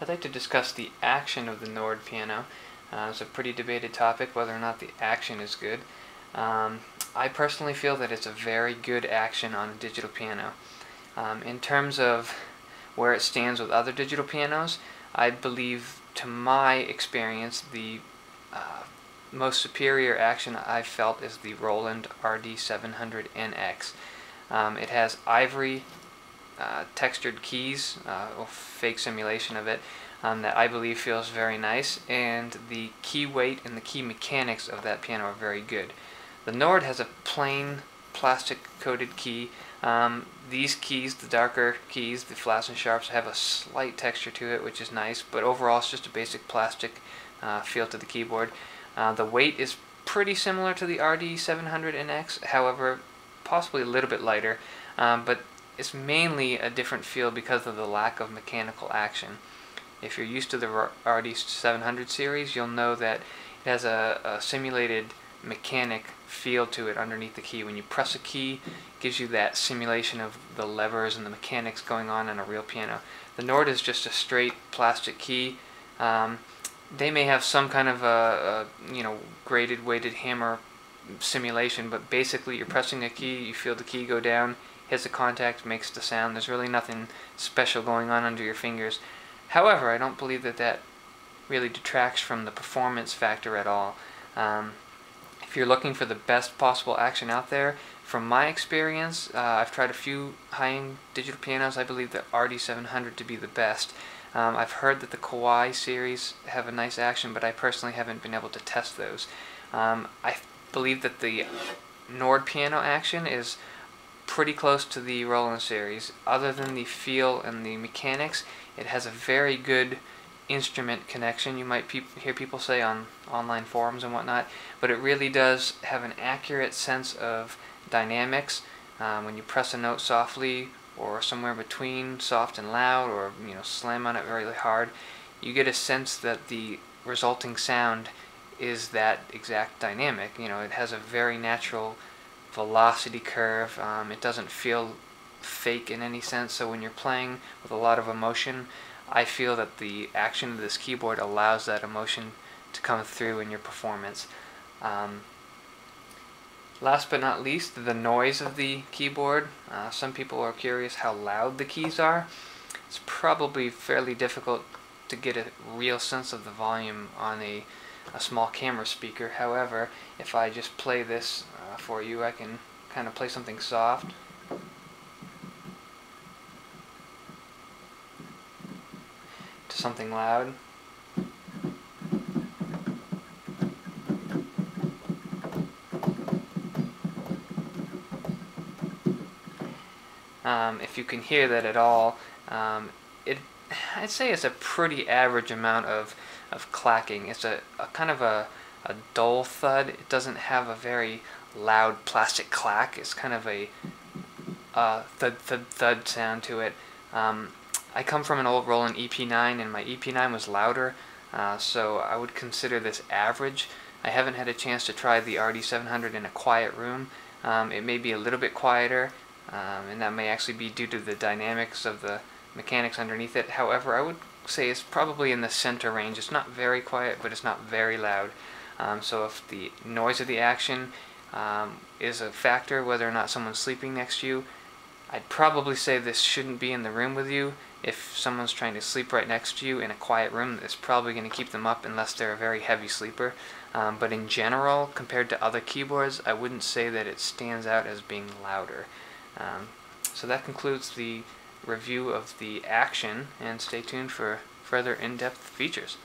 I'd like to discuss the action of the Nord piano. It's a pretty debated topic whether or not the action is good. I personally feel that it's a very good action on a digital piano. In terms of where it stands with other digital pianos, I believe, to my experience, the most superior action I've felt is the Roland RD700NX. It has ivory textured keys, or fake simulation of it, that I believe feels very nice, and the key weight and the key mechanics of that piano are very good. The Nord has a plain plastic coated key. These keys, the darker keys, the flats and sharps, have a slight texture to it, which is nice, but overall it's just a basic plastic feel to the keyboard. The weight is pretty similar to the RD700NX, however possibly a little bit lighter, but it's mainly a different feel because of the lack of mechanical action. If you're used to the RD700 series, you'll know that it has a simulated mechanic feel to it underneath the key. When you press a key, it gives you that simulation of the levers and the mechanics going on a real piano. The Nord is just a straight plastic key. They may have some kind of a graded weighted hammer simulation, but basically you're pressing a key, you feel the key go down, hits the contact, makes the sound. There's really nothing special going on under your fingers. However, I don't believe that really detracts from the performance factor at all. If you're looking for the best possible action out there, from my experience, I've tried a few high-end digital pianos. I believe the RD700 to be the best. I've heard that the Kawai series have a nice action, but I personally haven't been able to test those. I believe that the Nord piano action is pretty close to the Roland series. Other than the feel and the mechanics, it has a very good instrument connection, you might hear people say on online forums and whatnot, but it really does have an accurate sense of dynamics. When you press a note softly or somewhere between soft and loud, or slam on it very hard, you get a sense that the resulting sound is that exact dynamic. It has a very natural velocity curve. It doesn't feel fake in any sense, so when you're playing with a lot of emotion, I feel that the action of this keyboard allows that emotion to come through in your performance. Last but not least, the noise of the keyboard. Some people are curious how loud the keys are. It's probably fairly difficult to get a real sense of the volume on a small camera speaker. However, if I just play this for you, I can kind of play something soft. To something loud. If you can hear that at all, I'd say it's a pretty average amount of clacking. It's a kind of a dull thud. It doesn't have a very loud plastic clack. It's kind of a thud thud thud sound to it. I come from an old Roland EP9, and my EP9 was louder, so I would consider this average. I haven't had a chance to try the RD700 in a quiet room. It may be a little bit quieter, and that may actually be due to the dynamics of the mechanics underneath it. However, I would say it's probably in the center range. It's not very quiet, but it's not very loud. So if the noise of the action is a factor, whether or not someone's sleeping next to you, I'd probably say this shouldn't be in the room with you. If someone's trying to sleep right next to you in a quiet room, it's probably going to keep them up unless they're a very heavy sleeper. But in general, compared to other keyboards, I wouldn't say that it stands out as being louder. So that concludes the review of the action, and stay tuned for further in-depth features.